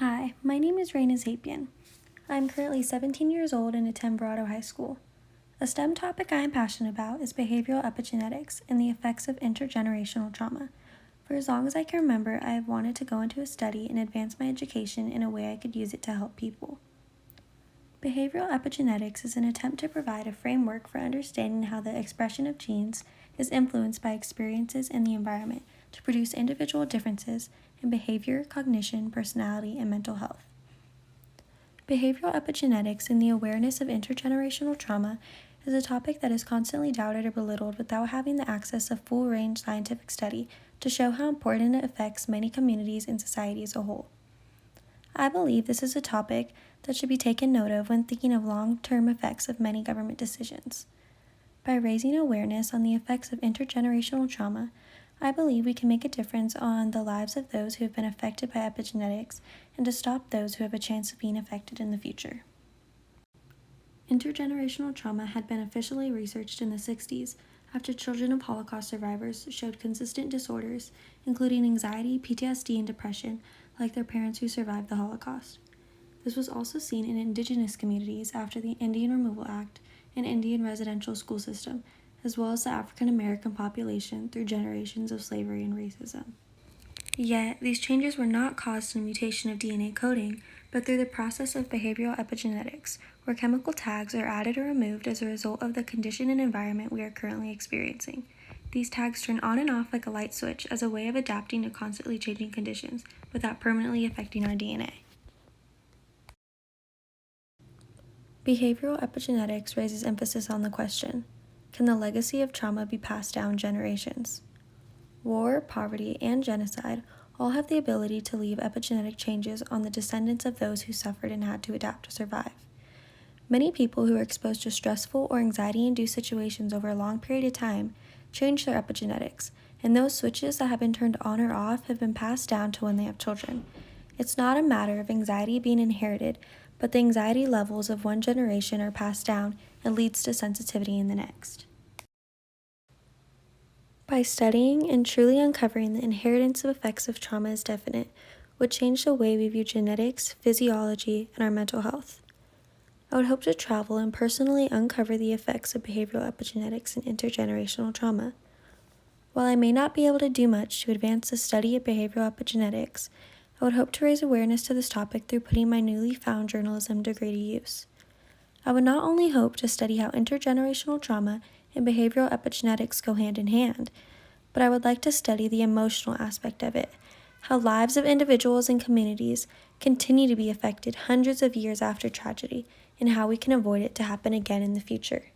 Hi, my name is Raina Zapian. I'm currently 17 years old and attend Verado High School. A STEM topic I am passionate about is behavioral epigenetics and the effects of intergenerational trauma. For as long as I can remember, I have wanted to go into a study and advance my education in a way I could use it to help people. Behavioral epigenetics is an attempt to provide a framework for understanding how the expression of genes is influenced by experiences in the environment to produce individual differences in behavior, cognition, personality, and mental health. Behavioral epigenetics and the awareness of intergenerational trauma is a topic that is constantly doubted or belittled without having the access of full-range scientific study to show how important it affects many communities and society as a whole. I believe this is a topic that should be taken note of when thinking of long-term effects of many government decisions. By raising awareness on the effects of intergenerational trauma, I believe we can make a difference on the lives of those who have been affected by epigenetics and to stop those who have a chance of being affected in the future. Intergenerational trauma had been officially researched in the 60s after children of Holocaust survivors showed consistent disorders, including anxiety, PTSD, and depression, like their parents who survived the Holocaust. This was also seen in indigenous communities after the Indian Removal Act and Indian residential school system, as well as the African American population through generations of slavery and racism. Yet, these changes were not caused through mutation of DNA coding, but through the process of behavioral epigenetics, where chemical tags are added or removed as a result of the condition and environment we are currently experiencing. These tags turn on and off like a light switch as a way of adapting to constantly changing conditions without permanently affecting our DNA. Behavioral epigenetics raises emphasis on the question, can the legacy of trauma be passed down generations? War, poverty, and genocide all have the ability to leave epigenetic changes on the descendants of those who suffered and had to adapt to survive. Many people who are exposed to stressful or anxiety-induced situations over a long period of time change their epigenetics, and those switches that have been turned on or off have been passed down to when they have children. It's not a matter of anxiety being inherited, but the anxiety levels of one generation are passed down and leads to sensitivity in the next. By studying and truly uncovering the inheritance of effects of trauma is definite, would change the way we view genetics, physiology, and our mental health. I would hope to travel and personally uncover the effects of behavioral epigenetics and intergenerational trauma. While I may not be able to do much to advance the study of behavioral epigenetics, I would hope to raise awareness to this topic through putting my newly found journalism degree to use. I would not only hope to study how intergenerational trauma and behavioral epigenetics go hand in hand, but I would like to study the emotional aspect of it, how lives of individuals and communities continue to be affected hundreds of years after tragedy, and how we can avoid it to happen again in the future.